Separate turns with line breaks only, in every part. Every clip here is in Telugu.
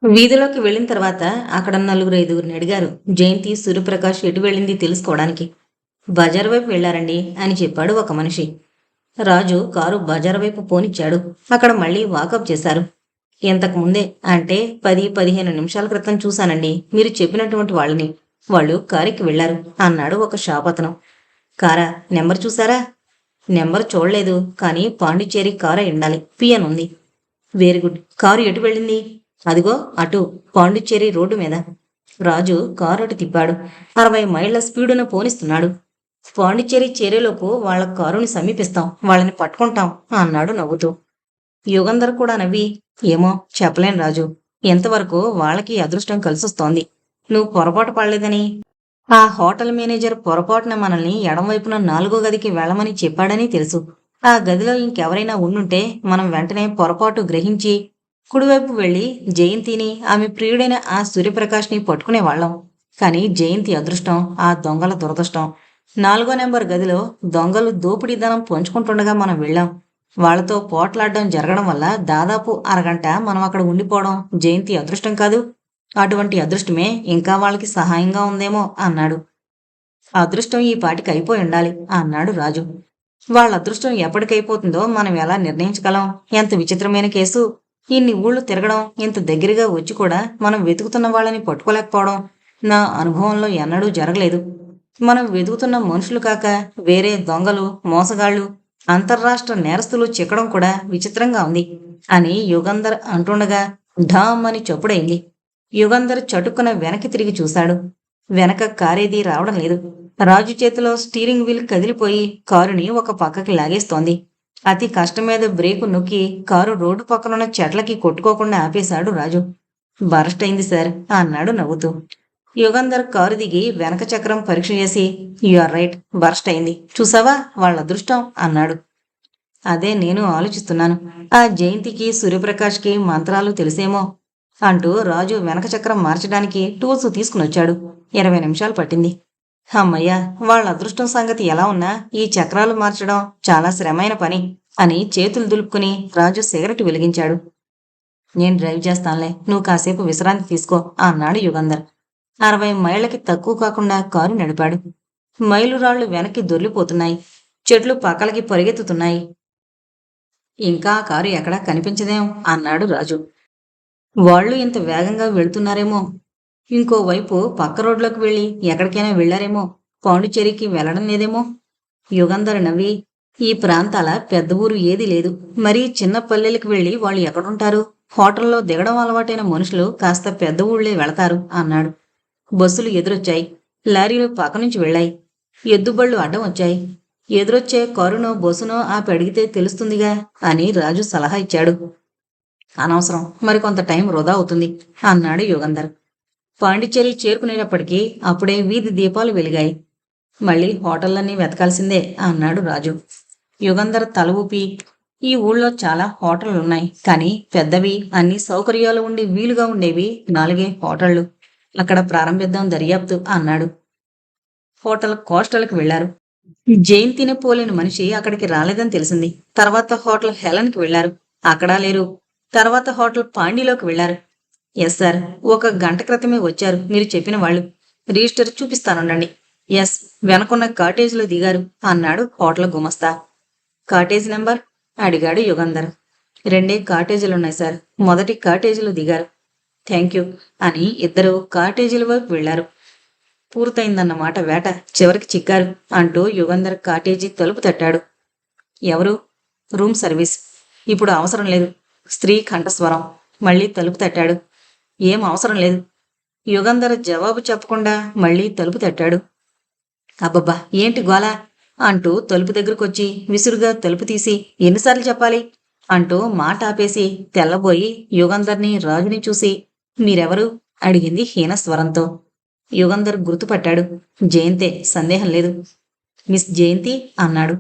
వీధిలోకి వెళ్ళిన తర్వాత అక్కడ నలుగురు ఐదుగురిని అడిగారు. జయంతి, సూర్యప్రకాష్ ఎటు వెళ్ళింది తెలుసుకోవడానికి. బజార్ వైపు వెళ్లారండి అని చెప్పాడు ఒక మనిషి. రాజు కారు బజార్ వైపు పోనిచ్చాడు. అక్కడ మళ్ళీ వాకప్ చేశారు. ఇంతకు ముందే అంటే 10-15 నిమిషాల క్రితం చూశానండి మీరు చెప్పినటువంటి వాళ్ళని. వాళ్ళు కారుకి వెళ్లారు అన్నాడు ఒక షాప్ అతను. కారా? నెంబర్ చూసారా? నెంబర్ చూడలేదు, కానీ పాండిచ్చేరి కారు అయి ఉండాలి. పిఎన్ ఉంది. Very good. కారు ఎటు వెళ్ళింది? అదిగో అటు, పాండిచ్చేరి రోడ్డు మీద. రాజు కారు అటు తిప్పాడు. 60 మైళ్ళ స్పీడున పోనిస్తున్నాడు. పాండిచ్చేరి చేరేలోపు వాళ్ళ కారుని సమీపిస్తాం, వాళ్ళని పట్టుకుంటాం అన్నాడు నవ్వుతూ. యుగంధర్ కూడా నవ్వి, ఏమో చెప్పలేను రాజు. ఎంతవరకు వాళ్ళకి అదృష్టం కలిసొస్తోంది. నువ్వు పొరపాటు పడలేదని, ఆ హోటల్ మేనేజర్ పొరపాటున మనల్ని ఎడంవైపున 4వ గదికి వెళ్ళమని చెప్పాడని తెలుసు. ఆ గదిలో ఇంకెవరైనా ఉండుంటే మనం వెంటనే పొరపాటు గ్రహించి కుడివైపు వెళ్లి జయంతిని, ఆమె ప్రియుడైన ఆ సూర్యప్రకాష్ని పట్టుకునేవాళ్లం. కానీ జయంతి అదృష్టం, ఆ దొంగల దురదృష్టం. 4వ నెంబర్ గదిలో దొంగలు దోపిడీదనం పంచుకుంటుండగా మనం వెళ్ళాం. వాళ్లతో పోట్లాడడం జరగడం వల్ల దాదాపు అరగంట మనం అక్కడ ఉండిపోవడం జయంతి అదృష్టం కాదు. అటువంటి అదృష్టమే ఇంకా వాళ్ళకి సహాయంగా ఉందేమో అన్నాడు. అదృష్టం ఈ పాటికి అయిపోయి ఉండాలి అన్నాడు రాజు. వాళ్ళ అదృష్టం ఎప్పటికైపోతుందో మనం ఎలా నిర్ణయించగలం? ఎంత విచిత్రమైన కేసు. ఇన్ని ఊళ్ళు తిరగడం, ఇంత దగ్గరగా వచ్చి కూడా మనం వెతుకుతున్న వాళ్ళని పట్టుకోలేకపోవడం నా అనుభవంలో ఎన్నడూ జరగలేదు. మనం వెతుకుతున్న మనుషులు కాక వేరే దొంగలు, మోసగాళ్లు, అంతర్రాష్ట్ర నేరస్తులు చిక్కడం కూడా విచిత్రంగా ఉంది అని యుగంధర్ అంటుండగా ఢామ్ అని చప్పుడైంది. యుగంధర్ చటుక్కున వెనక్కి తిరిగి చూశాడు. వెనక కారేదీ రావడం లేదు. రాజు చేతిలో స్టీరింగ్ వీల్ కదిలిపోయి కారుని ఒక పక్కకి లాగేస్తోంది. అతి కష్టం మీద బ్రేకు నొక్కి కారు రోడ్డు పక్కనున్న చెట్లకి కొట్టుకోకుండా ఆపేశాడు రాజు. బరస్ట్ అయింది సార్ అన్నాడు నవ్వుతూ. యుగంధర్ కారు దిగి వెనక చక్రం పరీక్ష చేసి, యు ఆర్ రైట్, బరస్ట్ అయింది. చూసావా వాళ్ళ అదృష్టం అన్నాడు. అదే నేను ఆలోచిస్తున్నాను. ఆ జయంతికి, సూర్యప్రకాష్కి మంత్రాలు తెలిసేమో అంటూ రాజు వెనక చక్రం మార్చడానికి టూల్స్ తీసుకునొచ్చాడు. 20 నిమిషాలు పట్టింది. అమ్మయ్య, వాళ్ళ అదృష్టం సంగతి ఎలా ఉన్నా ఈ చక్రాలు మార్చడం చాలా శ్రమైన పని అని చేతులు దులుపుకుని రాజు సిగరెట్ వెలిగించాడు. నేను డ్రైవ్ చేస్తానులే, నువ్వు కాసేపు విశ్రాంతి తీసుకో అన్నాడు యుగంధర్. 60 మైళ్ళకి తక్కువ కాకుండా కారు నడిపాడు. మైలురాళ్లు వెనక్కి దొర్లిపోతున్నాయి. చెట్లు పక్కలకి పరిగెత్తుతున్నాయి. ఇంకా ఆ కారు ఎక్కడా కనిపించదేం అన్నాడు రాజు. వాళ్ళు ఇంత వేగంగా వెళుతున్నారేమో. ఇంకోవైపు పక్క రోడ్లోకి వెళ్ళి ఎక్కడికైనా వెళ్లారేమో. పాండిచ్చేరికి వెళ్లడం లేదేమో. యుగంధర్ నవ్వి, ఈ ప్రాంతాల పెద్ద ఊరు ఏదీ లేదు. మరీ చిన్న పల్లెలకు వెళ్ళి వాళ్ళు ఎక్కడుంటారు? హోటల్లో దిగడం అలవాటైన మనుషులు కాస్త పెద్ద ఊళ్ళే వెళతారు అన్నాడు. బస్సులు ఎదురొచ్చాయి. లారీలు పక్క నుంచి వెళ్ళాయి. ఎద్దుబళ్ళు అడ్డం వచ్చాయి. ఎదురొచ్చే కారునో బస్సునో ఆపి అడిగితే తెలుస్తుందిగా అని రాజు సలహా ఇచ్చాడు. అనవసరం, మరికొంత టైం వృధా అవుతుంది అన్నాడు యుగంధర్. పాండిచ్చేరి చేరుకునేటప్పటికీ అప్పుడే వీధి దీపాలు వెలిగాయి. మళ్ళీ హోటళ్లన్నీ వెతకాల్సిందే అన్నాడు రాజు. యుగంధర్ తల ఊపి, ఈ ఊళ్ళో చాలా హోటళ్లున్నాయి, కానీ పెద్దవి, అన్ని సౌకర్యాలు ఉండి వీలుగా ఉండేవి 4 హోటళ్లు. అక్కడ ప్రారంభిద్దాం దర్యాప్తు అన్నాడు. హోటల్ కోస్టల్కి వెళ్లారు. జయంతిని పోలిన మనిషి అక్కడికి రాలేదని తెలిసింది. తర్వాత హోటల్ హెలెన్కి వెళ్లారు. అక్కడా లేరు. తర్వాత హోటల్ పాండీలోకి వెళ్లారు. ఎస్ సార్, 1 గంట క్రితమే వచ్చారు మీరు చెప్పిన వాళ్ళు. రిజిస్టర్ చూపిస్తానుండండి. ఎస్, వెనకున్న కాటేజీలో దిగారు అన్నాడు హోటల్ గుమస్తా. కాటేజ్ నెంబర్ అడిగాడు యుగంధర్. 2 కాటేజీలున్నాయి సార్. మొదటి కాటేజీలో దిగారు. థ్యాంక్ యూ అని ఇద్దరు కాటేజీల వైపు వెళ్లారు. పూర్తయిందన్నమాట వేట, చివరికి చిక్కారు అంటూ యుగంధర్ కాటేజీ తలుపు తట్టాడు. ఎవరు? Room service. ఇప్పుడు అవసరం లేదు. స్త్రీ కంఠస్వరం. మళ్ళీ తలుపు తట్టాడు. ఏం అవసరం లేదు. యుగంధర్ జవాబు చెప్పకుండా మళ్ళీ తలుపు తట్టాడు. అబ్బబ్బా, ఏంటి గోల అంటూ తలుపు దగ్గరకొచ్చి విసురుగా తలుపు తీసి, ఎన్నిసార్లు చెప్పాలి అంటూ మాట ఆపేసి తెల్లబోయి యుగంధర్ని, రాజుని చూసి, మీరెవరు అడిగింది హీనస్వరంతో. యుగంధర్ గుర్తుపట్టాడు. జయంతే, సందేహం లేదు. మిస్ జయంతి అన్నాడు.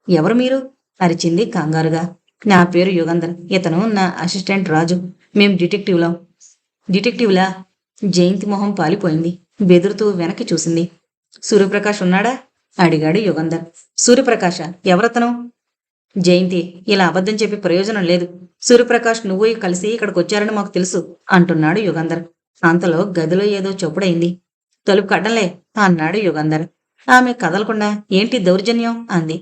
ఎవరు మీరు అరిచింది కంగారుగా. నా పేరు యుగంధర్, ఇతను నా అసిస్టెంట్ రాజు. మేం డిటెక్టివ్లం. డిటెక్టివ్లా? జయంతి మొహం పాలిపోయింది. బెదురుతూ వెనక్కి చూసింది. సూర్యప్రకాష్ ఉన్నాడా అడిగాడు యుగంధర్. సూర్యప్రకాశ? ఎవరతను? జయంతి, ఇలా అబద్ధం చెప్పి ప్రయోజనం లేదు. సూర్యప్రకాష్ నువ్వు కలిసి ఇక్కడికి వచ్చారని మాకు తెలుసు అంటున్నాడు యుగంధర్. అంతలో గదిలో ఏదో చప్పుడైంది. తలుపు కట్టంలే అన్నాడు యుగంధర్. ఆమె కదలకుండా ఏంటి దౌర్జన్యం అంది.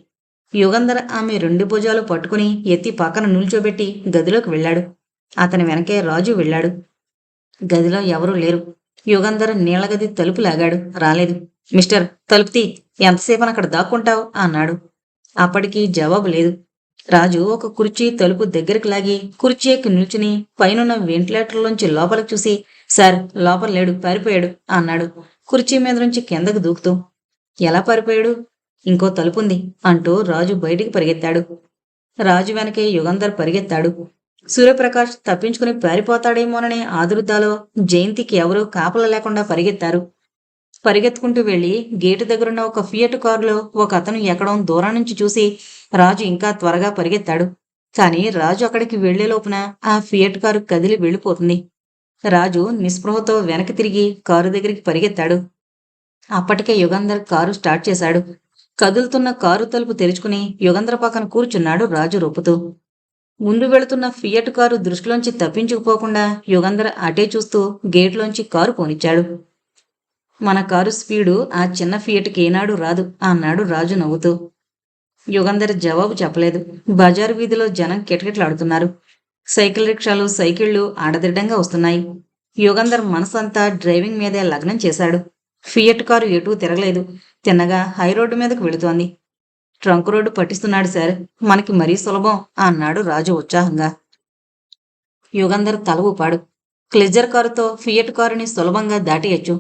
యుగంధర్ ఆమె 2 భుజాలు పట్టుకుని ఎత్తి పక్కన నిల్చోబెట్టి గదిలోకి వెళ్ళాడు. అతని వెనకే రాజు వెళ్ళాడు. గదిలో ఎవరూ లేరు. యుగంధర్ నీళ్లగది తలుపు లాగాడు. రాలేదు. మిస్టర్, తలుపు తీ, ఎంతసేపని అక్కడ దాక్కుంటావు అన్నాడు. అప్పటికీ జవాబు లేదు. రాజు ఒక కుర్చీ తలుపు దగ్గరికి లాగి కుర్చీ ఎక్కి నిల్చుని పైనున్న వెంటిలేటర్లోంచి లోపలికి చూసి, సార్, లోపల లేడు, పారిపోయాడు అన్నాడు కుర్చీ మీద నుంచి కిందకు దూకుతూ. ఎలా పారిపోయాడు? ఇంకో తలుపుంది అంటూ రాజు బయటికి పరిగెత్తాడు. రాజు వెనకే యుగంధర్ పరిగెత్తాడు. సూర్యప్రకాష్ తప్పించుకుని పారిపోతాడేమోననే ఆదుర్దాలో జయంతికి ఎవరూ కాపల లేకుండా పరిగెత్తారు. పరిగెత్తుకుంటూ వెళ్లి గేటు దగ్గరున్న ఒక ఫియట్ కారులో ఒక అతను ఎక్కడం దూరం నుంచి చూసి రాజు ఇంకా త్వరగా పరిగెత్తాడు. కాని రాజు అక్కడికి వెళ్లేలోపున ఆ ఫియట్ కారు కదిలి వెళ్ళిపోతుంది. రాజు నిస్పృహతో వెనక్కి తిరిగి కారు దగ్గరికి పరిగెత్తాడు. అప్పటికే యుగంధర్ కారు స్టార్ట్ చేశాడు. కదులుతున్న కారు తలుపు తెరుచుకుని యుగంధర్ పక్కన కూర్చున్నాడు రాజు రొప్పుతూ. ముందు వెళుతున్న ఫియట్ కారు దృష్టిలోంచి తప్పించుకుపోకుండా యుగంధర్ అటే చూస్తూ గేట్లోంచి కారు పోనిచ్చాడు. మన కారు స్పీడు ఆ చిన్న ఫియట్కి ఏనాడు రాదు అన్నాడు రాజు నవ్వుతూ. యుగంధర్ జవాబు చెప్పలేదు. బజారు వీధిలో జనం కిటకిటలాడుతున్నారు. సైకిల్ రిక్షాలు, సైకిళ్లు ఆడదిడ్డంగా వస్తున్నాయి. యుగంధర్ మనసంతా డ్రైవింగ్ మీదే లగ్నం చేశాడు. ఫియట్ కారు ఎటూ తిరగలేదు. తిన్నగా హైరోడ్డు మీదకు వెళుతోంది. ట్రంక్ రోడ్డు పట్టిస్తున్నాడు సార్, మనకి మరీ సులభం అన్నాడు రాజు ఉత్సాహంగా. యుగంధర్ తల ఊపాడు. క్లెజర్ కారుతో ఫియట్ కారుని సులభంగా దాటియచ్చు.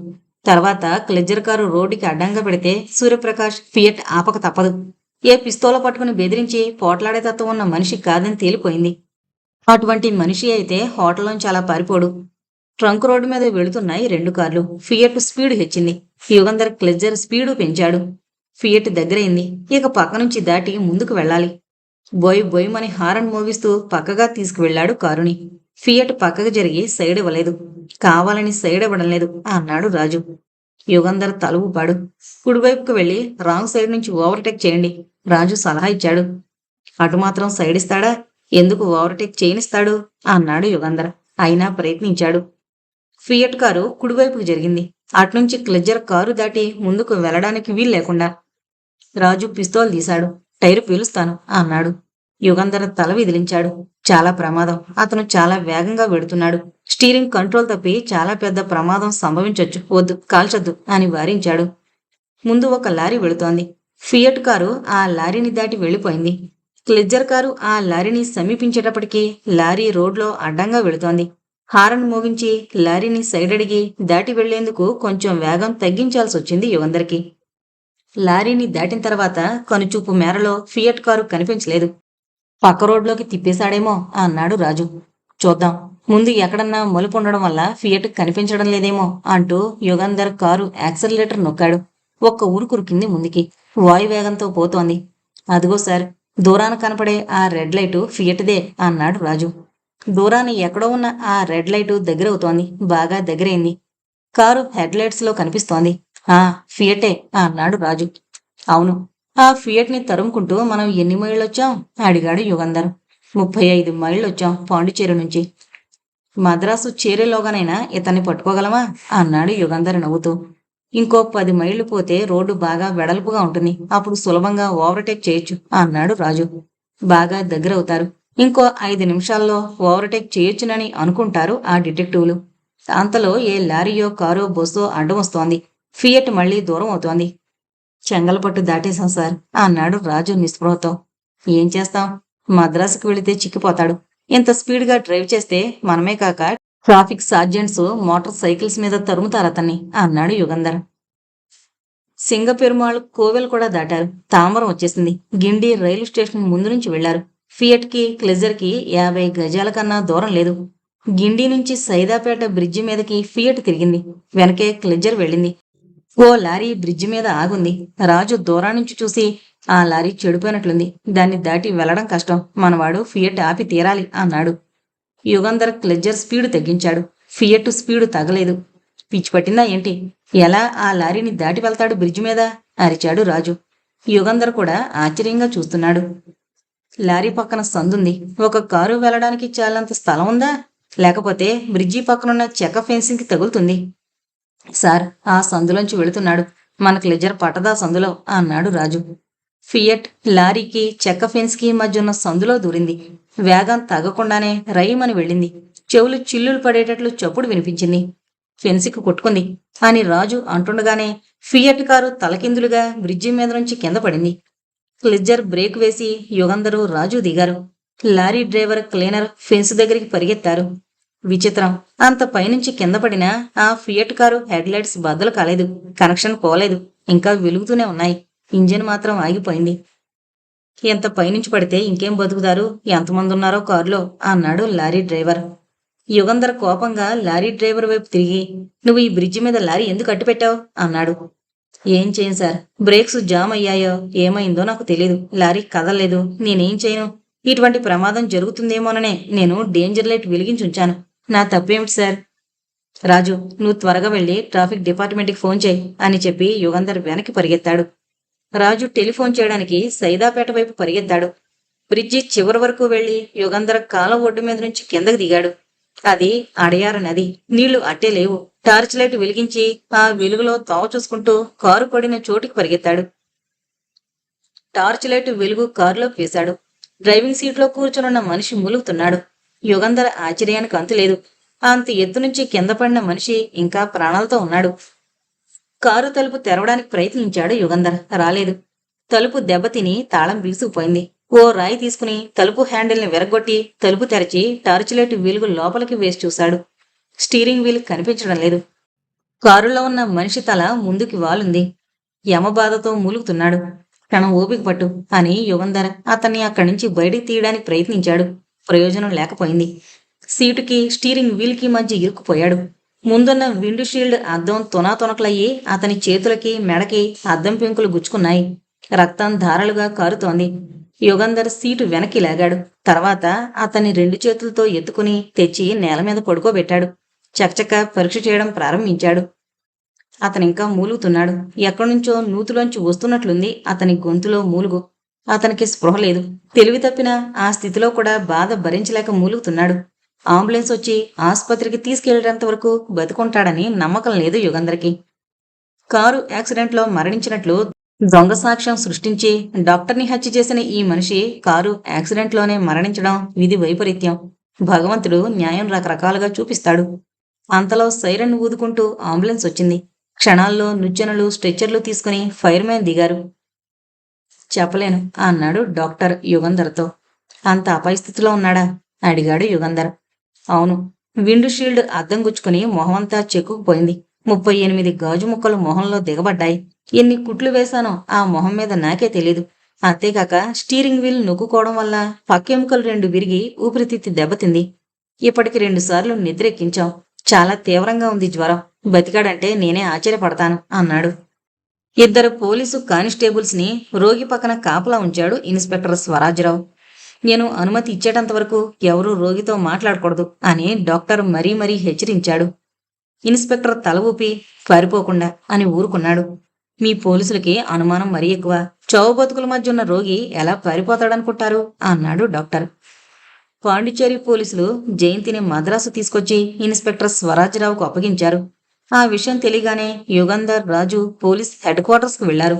తర్వాత క్లెజర్ కారు రోడ్డుకి అడ్డంగా పెడితే సూర్యప్రకాష్ ఫియట్ ఆపక తప్పదు. ఏ పిస్తోల పట్టుకుని బెదిరించి పోట్లాడే తత్వం ఉన్న మనిషి కాదని తేలిపోయింది. అటువంటి మనిషి అయితే హోటల్లోంచి అలా పారిపోడు. ట్రంక్ రోడ్డు మీద వెళుతున్నాయి 2 కార్లు. ఫియట్ స్పీడు హెచ్చింది. యుగంధర్ క్లెజర్ స్పీడు పెంచాడు. ఫియట్ దగ్గరైంది. ఇక పక్క నుంచి దాటి ముందుకు వెళ్ళాలి. బొయ్ బొయ్యమని హారన్ మోగిస్తూ పక్కగా తీసుకువెళ్లాడు కారుని. ఫియట్ పక్కకు జరిగి సైడ్ ఇవ్వలేదు. కావాలని సైడ్ ఇవ్వడం లేదు అన్నాడు రాజు. యుగంధర్ తల ఊపాడు. కుడివైపుకు వెళ్లి రాంగ్ సైడ్ నుంచి ఓవర్టేక్ చేయండి రాజు సలహా ఇచ్చాడు. అటు మాత్రం సైడ్ ఇస్తాడా? ఎందుకు ఓవర్టేక్ చేయనిస్తాడు అన్నాడు యుగంధర్. అయినా ప్రయత్నించాడు. ఫియట్ కారు కుడివైపుకు జరిగింది. అట్నుంచి క్లెజర్ కారు దాటి ముందుకు వెళ్లడానికి వీలు లేకుండా. రాజు పిస్తోల్ తీశాడు. టైరు పీలుస్తాను అన్నాడు. యుగంధర్ తల విదిలించాడు. చాలా ప్రమాదం. అతను చాలా వేగంగా వెడుతున్నాడు. స్టీరింగ్ కంట్రోల్ తప్పి చాలా పెద్ద ప్రమాదం సంభవించొచ్చు. వద్దు, కాల్చొద్దు అని వారించాడు. ముందు ఒక లారీ వెళుతోంది. ఫియట్ కారు ఆ లారీని దాటి వెళ్లిపోయింది. క్లెజర్ కారు ఆ లారీని సమీపించేటప్పటికీ లారీ రోడ్లో అడ్డంగా వెళుతోంది. హారన్ మోగించి లారీని సైడ్ అడిగి దాటి వెళ్లేందుకు కొంచెం వేగం తగ్గించాల్సి వచ్చింది యుగంధర్కి. లారీని దాటిన తర్వాత కనుచూపు మేరలో ఫియట్ కారు కనిపించలేదు. పక్క రోడ్లోకి తిప్పేశాడేమో అన్నాడు రాజు. చూద్దాం, ముందు ఎక్కడన్నా మలుపు ఉండడం వల్ల ఫియట్ కనిపించడం లేదేమో అంటూ యుగంధర్ కారు యాక్సిలరేటర్ నొక్కాడు. ఒక్క ఉరుకురికింది ముందుకి. వాయువేగంతో పోతోంది. అదిగో సార్, దూరాన కనపడే ఆ రెడ్ లైటు ఫియట్దే అన్నాడు రాజు. దూరాన్ని ఎక్కడో ఉన్న ఆ రెడ్ లైటు దగ్గరవుతోంది. బాగా దగ్గరైంది. కారు హెడ్లైట్స్ లో కనిపిస్తోంది. ఫియటే అన్నాడు రాజు. అవును. ఆ ఫియట్ ని తరుముకుంటూ మనం ఎన్ని మైళ్ళొచ్చాం అడిగాడు యుగంధర్. 35 మైళ్ళొచ్చాం పాండిచేరి నుంచి. మద్రాసు చేరేలోగానైనా ఇతన్ని పట్టుకోగలమా అన్నాడు యుగంధర్ నవ్వుతూ. ఇంకో 10 మైళ్ళు పోతే రోడ్డు బాగా వెడల్పుగా ఉంటుంది. అప్పుడు సులభంగా ఓవర్టేక్ చేయొచ్చు అన్నాడు రాజు. బాగా దగ్గరవుతారు. ఇంకో 5 నిమిషాల్లో ఓవర్టేక్ చేయొచ్చునని అనుకుంటారు ఆ డిటెక్టివ్లు. అంతలో ఏ లారీయో కారో బస్సో అడ్డం వస్తోంది. ఫియట్ మళ్లీ దూరం అవుతోంది. చెంగల్పట్టు దాటేశాం సార్ అన్నాడు రాజు నిస్పృహతో. ఏం చేస్తాం? మద్రాసుకు వెళితే చిక్కిపోతాడు. ఇంత స్పీడ్గా డ్రైవ్ చేస్తే మనమే కాక ట్రాఫిక్ సార్జెంట్స్ మోటార్ సైకిల్స్ మీద తరుముతారు అతన్ని అన్నాడు యుగంధర్. సింగపెరుమాళ్ కోవెల్ కూడా దాటారు. తాంబరం వచ్చేసింది. గిండి రైలు స్టేషన్ ముందు నుంచి వెళ్లారు. ఫియట్ కి క్లెజర్ కి 50 గజాల కన్నా దూరం లేదు. గిండి నుంచి సైదాపేట బ్రిడ్జి మీదకి ఫియట్ తిరిగింది. వెనకే క్లెజర్ వెళ్ళింది. ఓ లారీ బ్రిడ్జి మీద ఆగుంది. రాజు దూరం నుంచి చూసి ఆ లారీ చెడిపోయినట్లుంది. దాన్ని దాటి వెళ్లడం కష్టం. మనవాడు ఫియట్ ఆపి తీరాలి అన్నాడు. యుగంధర్ క్లెజర్ స్పీడు తగ్గించాడు. ఫియట్ స్పీడు తగ్గలేదు. పిచ్చి పట్టిందా ఏంటి? ఎలా ఆ లారీని దాటి వెళ్తాడు బ్రిడ్జి మీద అరిచాడు రాజు. యుగంధర్ కూడా ఆశ్చర్యంగా చూస్తున్నాడు. లారీ పక్కన సందుంది. ఒక కారు వెళ్ళడానికి చాలంత స్థలం ఉందా? లేకపోతే బ్రిడ్జి పక్కనున్న చెక్క ఫెన్సింగ్కి తగులుతుంది. సార్, ఆ సందులోంచి వెళుతున్నాడు. మనకు లెజర్ పట్టదా సందులో అన్నాడు రాజు. ఫియట్ లారీకి చెక్క ఫెన్స్కి మధ్య ఉన్న సందులో దూరింది. వేగం తగ్గకుండానే రైమని వెళ్ళింది. చెవులు చిల్లులు పడేటట్లు చప్పుడు వినిపించింది. ఫెన్స్కి కొట్టుకుంది అని రాజు అంటుండగానే ఫియట్ కారు తలకిందులుగా బ్రిడ్జి మీద నుంచి కింద పడింది. లెజర్ బ్రేక్ వేసి యుగంధరు, రాజు దిగారు. లారీ డ్రైవర్, క్లీనర్ ఫెన్స్ దగ్గరికి పరిగెత్తారు. విచిత్రం, అంత పైనుంచి కింద పడినా ఆ ఫియట్ కారు హెడ్ లైట్స్ బద్దలు కాలేదు. కనెక్షన్ పోలేదు. ఇంకా వెలుగుతూనే ఉన్నాయి. ఇంజిన్ మాత్రం ఆగిపోయింది. ఎంత పైనుంచి పడితే ఇంకేం బతుకుతారు? ఎంతమంది ఉన్నారో కారులో అన్నాడు లారీ డ్రైవర్. యుగంధర్ కోపంగా లారీ డ్రైవర్ వైపు తిరిగి, నువ్వు ఈ బ్రిడ్జి మీద లారీ ఎందుకు అట్టుపెట్టావు అన్నాడు. ఏం చేయను సార్, బ్రేక్స్ జామ్ అయ్యాయో ఏమైందో నాకు తెలీదు. లారీ కదలలేదు. నేనేం చేయను? ఇటువంటి ప్రమాదం జరుగుతుందేమోననే నేను డేంజర్ లైట్ వెలిగించుంచాను. నా తప్పేమిటి సార్? రాజు, నువ్వు త్వరగా వెళ్ళి ట్రాఫిక్ డిపార్ట్మెంట్కి ఫోన్ చేయి అని చెప్పి యుగంధర్ వెనక్కి పరిగెత్తాడు. రాజు టెలిఫోన్ చేయడానికి సైదాపేట వైపు పరిగెత్తాడు. బ్రిడ్జి చివరి వరకు వెళ్లి యుగంధర్ కాలం ఒడ్డు మీద నుంచి కిందకు దిగాడు. అది అడయార నది. నీళ్లు అట్టే లేవు. టార్చ్ లైట్ వెలిగించి ఆ వెలుగులో తావు చూసుకుంటూ కారు పడిన చోటికి పరిగెత్తాడు. టార్చ్ లైట్ వెలుగు కారులోకి వేశాడు. డ్రైవింగ్ సీట్లో కూర్చునున్న మనిషి మూలుగుతున్నాడు. యుగంధర్ ఆశ్చర్యానికి అంతులేదు. అంత ఎత్తు నుంచి కింద పడిన మనిషి ఇంకా ప్రాణాలతో ఉన్నాడు. కారు తలుపు తెరవడానికి ప్రయత్నించాడు యుగంధర్. రాలేదు. తలుపు దెబ్బతిని తాళం బిగుసుకుపోయింది. ఓ రాయి తీసుకుని తలుపు హ్యాండిల్ని విరగొట్టి తలుపు తెరచి టార్చ్ లైట్ వెలుగు లోపలికి వేసి చూశాడు. స్టీరింగ్ వీల్ కనిపించడం లేదు. కారులో ఉన్న మనిషి తల ముందుకి వాలుంది. యమబాధతో మూలుగుతున్నాడు. క్షణం ఓపిక పట్టు అని యుగంధర్ అతన్ని అక్కడి నుంచి బయటికి తీయడానికి ప్రయత్నించాడు. ప్రయోజనం లేకపోయింది. సీటుకి స్టీరింగ్ వీల్కి మధ్య ఇరుక్కుపోయాడు. ముందున్న విండ్ షీల్డ్ అద్దం తొనకలయ్యి అతని చేతులకి, మెడకి అద్దం పెంకులు గుచ్చుకున్నాయి. రక్తం ధారలుగా కారుతోంది. యుగంధర్ సీటు వెనక్కి లాగాడు. తర్వాత అతన్ని 2 చేతులతో ఎత్తుకుని తెచ్చి నేల మీద పడుకోబెట్టాడు. చకచక పరీక్ష చేయడం ప్రారంభించాడు. అతనింకా మూలుగుతున్నాడు. ఎక్కడ్నుంచో నూతులోంచి వస్తున్నట్లుంది అతని గొంతులో మూలుగు. అతనికి స్పృహ లేదు. తెలివి తప్పిన ఆ స్థితిలో కూడా బాధ భరించలేక మూలుగుతున్నాడు. అంబులెన్స్ వచ్చి ఆసుపత్రికి తీసుకెళ్లేంత వరకు బతుకుంటాడని నమ్మకం లేదు యుగంధర్కి. కారు యాక్సిడెంట్లో మరణించినట్లు దొంగ సాక్ష్యం సృష్టించి డాక్టర్ని హత్య చేసిన ఈ మనిషి కారు యాక్సిడెంట్లోనే మరణించడం విధి వైపరీత్యం. భగవంతుడు న్యాయం రకరకాలుగా చూపిస్తాడు. అంతలో సైరన్ ఊదుకుంటూ అంబులెన్స్ వచ్చింది. క్షణాల్లో నుచ్చెనలు, స్ట్రెచ్చర్లు తీసుకుని ఫైర్మెన్ దిగారు. చెప్పలేను అన్నాడు డాక్టర్ యుగంధర్తో. అంత అపరిస్థితిలో ఉన్నాడా అడిగాడు యుగంధర్. అవును. విండ్ షీల్డ్ అద్దం గుచ్చుకుని మొహమంతా చెక్కుకుపోయింది. 38 గాజు ముక్కలు మొహంలో దిగబడ్డాయి. ఎన్ని కుట్లు వేశానో ఆ మొహం మీద నాకే తెలీదు. అంతేకాక స్టీరింగ్ వీల్ నొక్కుకోవడం వల్ల పక్కెముకలు 2 విరిగి ఊపిరితిత్తి దెబ్బతింది. ఇప్పటికి 2 సార్లు నిద్రెక్కించాం. చాలా తీవ్రంగా ఉంది జ్వరం. బతికాడంటే నేనే ఆశ్చర్యపడతాను అన్నాడు. 2 పోలీసు కానిస్టేబుల్స్ ని రోగి పక్కన కాపలా ఉంచాడు ఇన్స్పెక్టర్ స్వరాజ్రావు. నేను అనుమతి ఇచ్చేటంత వరకు ఎవరూ రోగితో మాట్లాడకూడదు అని డాక్టర్ మరీ మరీ హెచ్చరించాడు. ఇన్స్పెక్టర్ తల ఊపి పారిపోకుండా అని ఊరుకున్నాడు. మీ పోలీసులకి అనుమానం మరీ ఎక్కువ. చావు బతుకుల మధ్య ఉన్న రోగి ఎలా పారిపోతాడనుకుంటారు అన్నాడు డాక్టర్. పాండిచ్చేరి పోలీసులు జయంతిని మద్రాసు తీసుకొచ్చి ఇన్స్పెక్టర్ స్వరాజ్రావుకు అప్పగించారు. ఆ విషయం తెలియగానే యుగంధర్, రాజు పోలీస్ హెడ్ క్వార్టర్స్కి వెళ్లారు.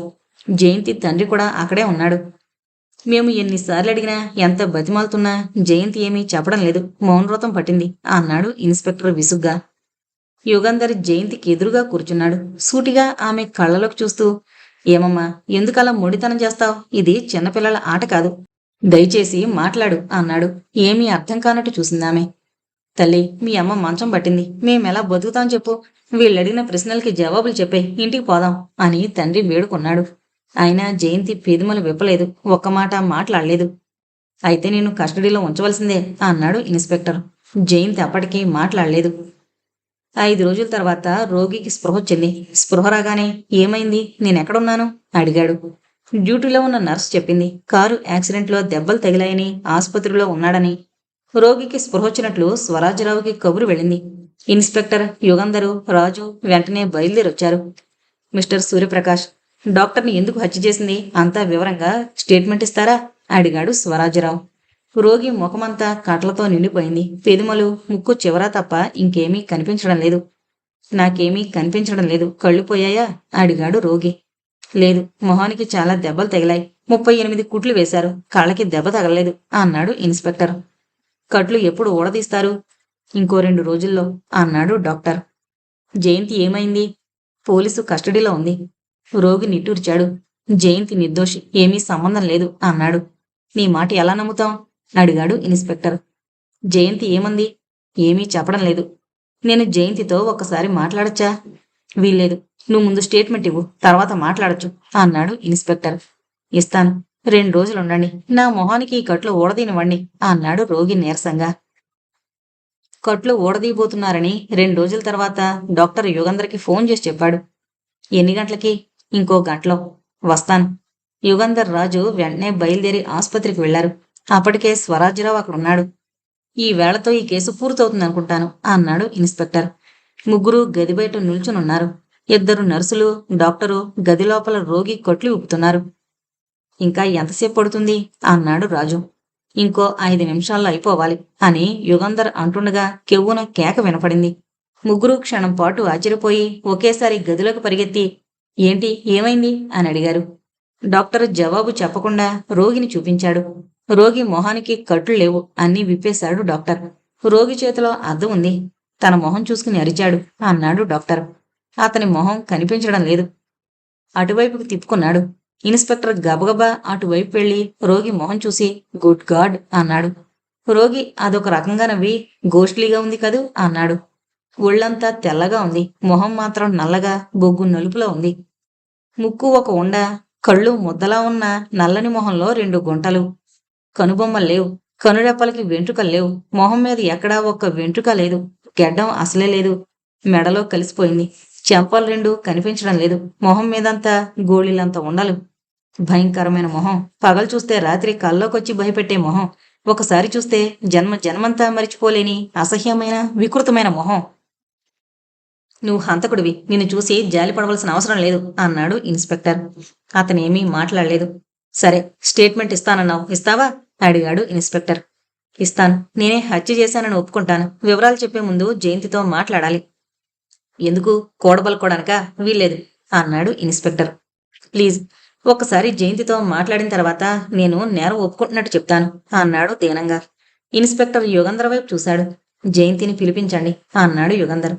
జయంతి తండ్రి కూడా అక్కడే ఉన్నాడు. మేము ఎన్నిసార్లు అడిగినా, ఎంత బతిమాలుతున్నా జయంతి ఏమీ చెప్పడం లేదు. మౌనవ్రతం పట్టింది అన్నాడు ఇన్స్పెక్టర్ విసుగ్గా. యుగంధర్ జయంతికి ఎదురుగా కూర్చున్నాడు. సూటిగా ఆమె కళ్ళలోకి చూస్తూ, ఏమమ్మా, ఎందుకలా మొండితనం చేస్తావు? ఇది చిన్నపిల్లల ఆట కాదు. దయచేసి మాట్లాడు అన్నాడు. ఏమీ అర్థం కానట్టు చూసిందామె. తల్లి, మీ అమ్మ మంచం పట్టింది. మేమెలా బతుకుతాం చెప్పు? వీళ్ళడిగిన ప్రశ్నలకి జవాబులు చెప్పే, ఇంటికి పోదాం అని తండ్రి వేడుకున్నాడు. అయినా జయంతి పెదిమలు విప్పలేదు. ఒక్క మాట మాట్లాడలేదు. అయితే నేను కస్టడీలో ఉంచవలసిందే అన్నాడు ఇన్స్పెక్టర్. జయంతి అప్పటికీ మాట్లాడలేదు. 5 రోజుల తర్వాత రోగికి స్పృహ వచ్చింది. స్పృహ రాగానే ఏమైంది, నేనెక్కడున్నాను అడిగాడు. డ్యూటీలో ఉన్న నర్స్ చెప్పింది. కారు యాక్సిడెంట్లో దెబ్బలు తగిలాయని, ఆసుపత్రిలో ఉన్నాడని. రోగికి స్పృహ వచ్చినట్లు స్వరాజ్రావుకి కబురు వెళ్ళింది. ఇన్స్పెక్టర్, యుగంధరు, రాజు వెంటనే బయలుదేరొచ్చారు. మిస్టర్ సూర్యప్రకాష్, డాక్టర్ని ఎందుకు హత్య చేసింది అంతా వివరంగా స్టేట్మెంట్ ఇస్తారా అడిగాడు స్వరాజ్యరావు. రోగి ముఖమంతా కట్లతో నిండిపోయింది. పెదిమలు, ముక్కు చివర తప్ప ఇంకేమీ కనిపించడం లేదు. నాకేమీ కనిపించడం లేదు, కళ్ళు పోయాయా? అడిగాడు రోగి. లేదు, మొహానికి చాలా దెబ్బలు తగిలాయి. 38 కుట్లు వేశారు, కాళ్ళకి దెబ్బ తగలలేదు అన్నాడు ఇన్స్పెక్టర్. కట్లు ఎప్పుడు ఊడదీస్తారు? ఇంకో 2 రోజుల్లో అన్నాడు డాక్టర్. జయంతి ఏమైంది? పోలీసు కస్టడీలో ఉంది. రోగి నిట్టూర్చాడు. జయంతి నిర్దోషి, ఏమీ సంబంధం లేదు అన్నాడు. నీ మాట ఎలా నమ్ముతాం? అడిగాడు ఇన్స్పెక్టర్. జయంతి ఏమంది? ఏమీ చెప్పడం లేదు. నేను జయంతితో ఒక్కసారి మాట్లాడచ్చా? వీల్లేదు, నువ్వు ముందు స్టేట్మెంట్ ఇవ్వు, తర్వాత మాట్లాడచ్చు అన్నాడు ఇన్స్పెక్టర్. ఇస్తాను, 2 రోజులుండండి, నా మొహానికి ఈ కట్లు ఊడదీనివ్వండి అన్నాడు రోగి నీరసంగా. కట్లు ఊడదీయబోతున్నారని 2 రోజుల తర్వాత డాక్టర్ యుగంధర్కి ఫోన్ చేసి చెప్పాడు. ఎన్ని గంటలకి? ఇంకో గంటలో. వస్తాను. యుగంధర్, రాజు వెంటనే బయలుదేరి ఆసుపత్రికి వెళ్లారు. అప్పటికే స్వరాజ్యరావు అక్కడున్నాడు. ఈ వేళతో ఈ కేసు పూర్తవుతుందనుకుంటాను అన్నాడు ఇన్స్పెక్టర్. ముగ్గురు గది బయట నిల్చునున్నారు. 2 నర్సులు, డాక్టరు గది లోపల రోగి కొట్లు ఊపుతున్నారు. ఇంకా ఎంతసేపు పడుతుంది అన్నాడు రాజు. ఇంకో 5 నిమిషాల్లో అయిపోవాలి అని యుగంధర్ అంటుండగా కెవ్వున కేక వినపడింది. ముగ్గురు క్షణం పాటు ఆశ్చర్యపోయి ఒకేసారి గదిలోకి పరిగెత్తి, ఏంటి, ఏమైంది అని అడిగారు. డాక్టర్ జవాబు చెప్పకుండా రోగిని చూపించాడు. రోగి మొహానికి కట్లు లేవు, అన్నీ విప్పేశాడు డాక్టర్. రోగి చేతిలో అద్దం ఉంది. తన మొహం చూసుకుని అరిచాడు అన్నాడు డాక్టర్. అతని మొహం కనిపించడం లేదు. అటువైపుకు తిప్పుకున్నాడు. ఇన్స్పెక్టర్ గబగబా అటువైపు వెళ్లి రోగి మొహం చూసి, గుడ్ గాడ్ అన్నాడు. రోగి అదొక రకంగా నవ్వి, గోష్లీగా ఉంది కదూ అన్నాడు. ఒళ్ళంతా తెల్లగా ఉంది, మొహం మాత్రం నల్లగా బొగ్గు నలుపులో ఉంది. ముక్కు ఒక ఉండ, కళ్ళు ముద్దలా ఉన్న నల్లని మొహంలో 2 గుంటలు. కనుబొమ్మలు లేవు, కనురెప్పలకి వెంట్రుకలు లేవు, మొహం మీద ఎక్కడా ఒక్క వెంట్రుక లేదు, గెడ్డం అసలే లేదు, మెడలో కలిసిపోయింది, చెంపలు 2 కనిపించడం లేదు, మొహం మీదంతా గోళీలంత ఉండలు. భయంకరమైన మొహం, పగలు చూస్తే రాత్రి కల్లోకొచ్చి భయపెట్టే మొహం, ఒకసారి చూస్తే జన్మంతా మరిచిపోలేని అసహ్యమైన వికృతమైన మొహం. నువ్వు హంతకుడివి, నిన్ను చూసి జాలి పడవలసిన అవసరం లేదు అన్నాడు ఇన్స్పెక్టర్. అతనేమీ మాట్లాడలేదు. సరే, స్టేట్మెంట్ ఇస్తానన్నావు, ఇస్తావా అడిగాడు ఇన్స్పెక్టర్. ఇస్తాను, నేనే హత్య చేశానని ఒప్పుకుంటాను. వివరాలు చెప్పే ముందు జయంతితో మాట్లాడాలి. ఎందుకు, కూడబలుకోడానికా? వీల్లేదు అన్నాడు ఇన్స్పెక్టర్. ప్లీజ్, ఒక్కసారి జయంతితో మాట్లాడిన తర్వాత నేను నేరం ఒప్పుకుంటున్నట్టు చెప్తాను అన్నాడు దీనంగా. ఇన్స్పెక్టర్ యుగంధర్ వైపు చూశాడు. జయంతిని పిలిపించండి అన్నాడు యుగంధర్.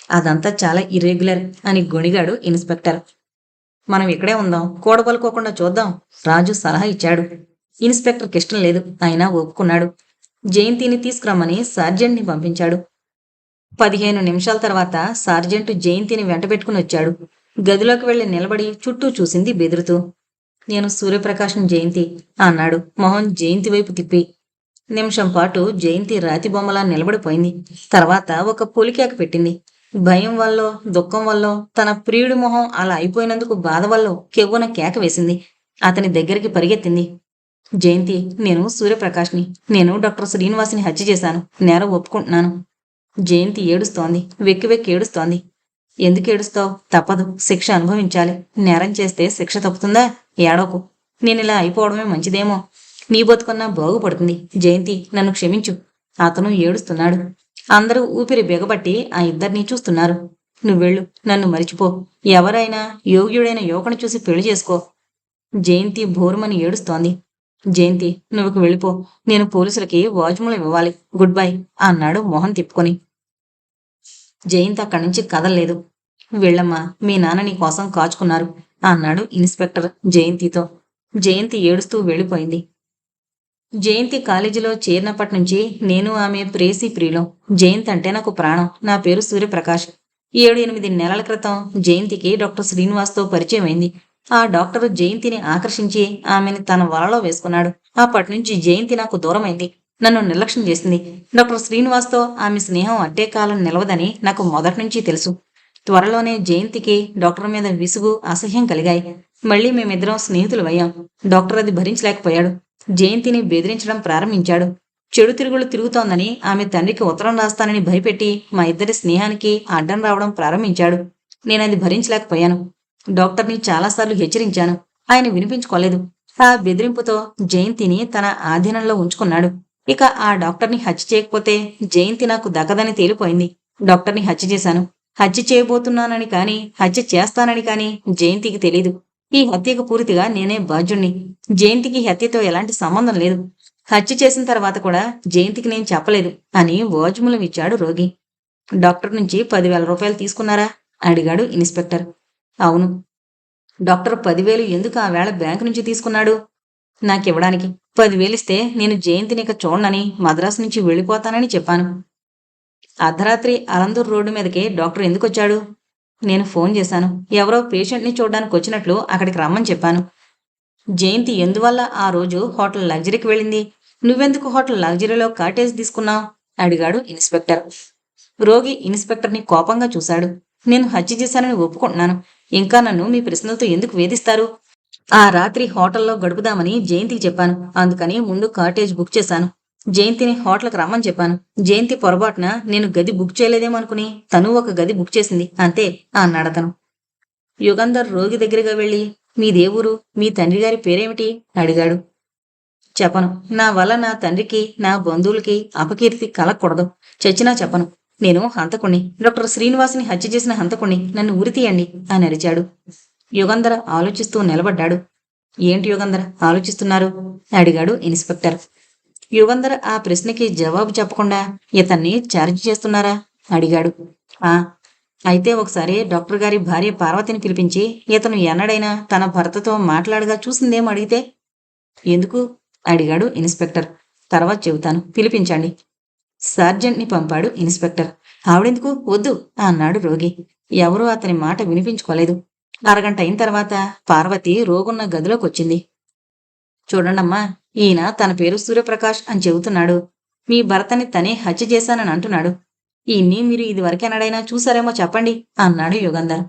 అదంతా చాలా ఇర్రెగ్యులర్ అని గొణిగాడు ఇన్స్పెక్టర్. మనం ఇక్కడే ఉందాం, కూడబలుకోకుండా చూద్దాం, రాజు సలహా ఇచ్చాడు. ఇన్స్పెక్టర్కి ఇష్టం లేదు, అయినా ఒప్పుకున్నాడు. జయంతిని తీసుకురమ్మని సార్జెంట్ని పంపించాడు. 15 నిమిషాల తర్వాత సార్జెంటు జయంతిని వెంటబెట్టుకుని వచ్చాడు. గదిలోకి వెళ్లి నిలబడి చుట్టూ చూసింది బెదురుతూ. నేను సూర్యప్రకాశం జయంతి అన్నాడు మొహం జయంతి వైపు తిప్పి. నిమిషం పాటు జయంతి రాతి బొమ్మలా నిలబడిపోయింది. తర్వాత ఒక పొలికేక పెట్టింది. భయం వల్ల, దుఃఖం వల్ల, తన ప్రియుడి మొహం అలా అయిపోయినందుకు బాధ వల్ల కెవ్వున కేక వేసింది. అతని దగ్గరికి పరిగెత్తింది. జయంతి, నేను సూర్యప్రకాష్ని. నేను డాక్టర్ శ్రీనివాస్ని హత్య చేశాను. నేరం ఒప్పుకుంటున్నాను. జయంతి ఏడుస్తోంది, వెక్కి వెక్కి ఏడుస్తోంది. ఎందుకు ఏడుస్తావు? తప్పదు, శిక్ష అనుభవించాలి. నేరం చేస్తే శిక్ష తప్పుతుందా? ఏడవకు. నేనిలా అయిపోవడమే మంచిదేమో. నీ బతుకన్నా బాగుపడుతుంది. జయంతి, నన్ను క్షమించు. అతను ఏడుస్తున్నాడు. అందరూ ఊపిరి బిగబట్టి ఆ ఇద్దరినీ చూస్తున్నారు. నువ్వెళ్ళు, నన్ను మరిచిపో. ఎవరైనా యోగ్యుడైన యువకుని చూసి పెళ్లి చేసుకో. జయంతి భోరుమని ఏడుస్తోంది. జయంతి, నువ్వుకు వెళ్ళిపో. నేను పోలీసులకి వాజ్మూలం ఇవ్వాలి. గుడ్ బై అన్నాడు మొహం తిప్పుకొని. జయంతి అక్కడి నుంచి కదల్లేదు. వెళ్ళమ్మా, మీ నాన్న నీ కోసం కాచుకున్నారు అన్నాడు ఇన్స్పెక్టర్ జయంతితో. జయంతి ఏడుస్తూ వెళ్ళిపోయింది. జయంతి కాలేజీలో చేరినప్పటి నుంచి నేను ఆమె ప్రేసి ప్రియులం. జయంతి అంటే నాకు ప్రాణం. నా పేరు సూర్యప్రకాష్. 7-8 నెలల క్రితం జయంతికి డాక్టర్ శ్రీనివాస్తో పరిచయం అయింది. ఆ డాక్టరు జయంతిని ఆకర్షించి ఆమెను తన వలలో వేసుకున్నాడు. అప్పటి నుంచి జయంతి నాకు దూరమైంది. నన్ను నిర్లక్ష్యం చేసింది. డాక్టర్ శ్రీనివాస్తో ఆమె స్నేహం అట్టే కాలం నిలవదని నాకు మొదటి నుంచి తెలుసు. త్వరలోనే జయంతికి డాక్టర్ మీద విసుగు, అసహ్యం కలిగాయి. మళ్లీ మేమిద్దరం స్నేహితులమయ్యాం. డాక్టర్ అది భరించలేకపోయాడు. జయంతిని బెదిరించడం ప్రారంభించాడు. చెడు తిరుగులు తిరుగుతోందని ఆమె తండ్రికి ఉత్తరం రాస్తానని భయపెట్టి మా ఇద్దరి స్నేహానికి అడ్డం రావడం ప్రారంభించాడు. నేనది భరించలేకపోయాను. డాక్టర్ని చాలాసార్లు హెచ్చరించాను. ఆయన వినిపించుకోలేదు. ఆ బెదిరింపుతో జయంతిని తన ఆధీనంలో ఉంచుకున్నాడు. ఇక ఆ డాక్టర్ని హత్య చేయకపోతే జయంతి నాకు దక్కదని తేలిపోయింది. డాక్టర్ని హత్య చేశాను. హత్య చేయబోతున్నానని కాని, హత్య చేస్తానని కాని జయంతికి తెలీదు. ఈ హత్యకు పూర్తిగా నేనే బాధ్యుణ్ణి. జయంతికి హత్యతో ఎలాంటి సంబంధం లేదు. హత్య చేసిన తర్వాత కూడా జయంతికి నేను చెప్పలేదు అని వాజ్మూలం ఇచ్చాడు రోగి. డాక్టర్ నుంచి 10,000 రూపాయలు తీసుకున్నారా? అడిగాడు ఇన్స్పెక్టర్. అవును. డాక్టర్ 10,000 ఎందుకు ఆ వేళ బ్యాంకు నుంచి తీసుకున్నాడు? నాకివ్వడానికి. 10,000 ఇస్తే నేను జయంతిని ఇక చూడనని మద్రాసు నుంచి వెళ్ళిపోతానని చెప్పాను. అర్ధరాత్రి అలందూర్ రోడ్డు మీదకి డాక్టర్ ఎందుకొచ్చాడు? నేను ఫోన్ చేశాను. ఎవరో పేషెంట్ని చూడ్డానికి వచ్చినట్లు అక్కడికి రమ్మని చెప్పాను. జయంతి ఎందువల్ల ఆ రోజు హోటల్ లగ్జరీకి వెళ్ళింది? నువ్వెందుకు హోటల్ లగ్జరీలో కాటేజ్ తీసుకున్నావు? అడిగాడు ఇన్స్పెక్టర్. రోగి ఇన్స్పెక్టర్ని కోపంగా చూశాడు. నేను హత్య చేశానని ఒప్పుకుంటున్నాను. ఇంకా నన్ను మీ ప్రశ్నలతో ఎందుకు వేధిస్తారు? ఆ రాత్రి హోటల్లో గడుపుదామని జయంతికి చెప్పాను. అందుకని ముందు కాటేజ్ బుక్ చేశాను. జయంతిని హోటల్కి రమ్మని చెప్పాను. జయంతి పొరపాటున నేను గది బుక్ చేయలేదేమో అనుకుని తను ఒక గది బుక్ చేసింది అంతే అన్నాడతను. యుగంధర్ రోగి దగ్గరగా వెళ్ళి, మీదే ఊరు? మీ తండ్రి గారి పేరేమిటి? అడిగాడు. చెప్పను. నా వల్ల నా తండ్రికి, నా బంధువులకి అపకీర్తి కలగకూడదు. చచ్చినా చెప్పను. నేను హంతకుణ్ణి. డాక్టర్ శ్రీనివాస్ని హత్య చేసిన హంతకుణ్ణి. నన్ను ఉరితీయండి అని అరిచాడు. యుగంధర ఆలోచిస్తూ నిలబడ్డాడు. ఏంటి యుగంధర ఆలోచిస్తున్నారు? అడిగాడు ఇన్స్పెక్టర్. యుగంధర్ ఆ ప్రశ్నకి జవాబు చెప్పకుండా ఇతన్ని ఛార్జ్ చేస్తున్నారా? అడిగాడు. ఆ అయితే ఒకసారి డాక్టర్ గారి భార్య పార్వతిని పిలిపించి ఇతను ఎన్నడైనా తన భర్తతో మాట్లాడగా చూసిందేమో అడిగితే? ఎందుకు? అడిగాడు ఇన్స్పెక్టర్. తర్వాత చెబుతాను, పిలిపించండి. సార్జెంట్ని పంపాడు ఇన్స్పెక్టర్. ఆవిడెందుకు? వద్దు అన్నాడు రోగి. ఎవరూ అతని మాట వినిపించుకోలేదు. అరగంట అయిన తర్వాత పార్వతి రోగున్న గదిలోకొచ్చింది. చూడండమ్మా, ఈయన తన పేరు సూర్యప్రకాష్ అని చెబుతున్నాడు. మీ భర్తని తనే హత్య చేశానని అంటున్నాడు. ఈయన్ని మీరు ఇదివరకెన్నడైనా చూసారేమో చెప్పండి అన్నాడు యుగంధర్.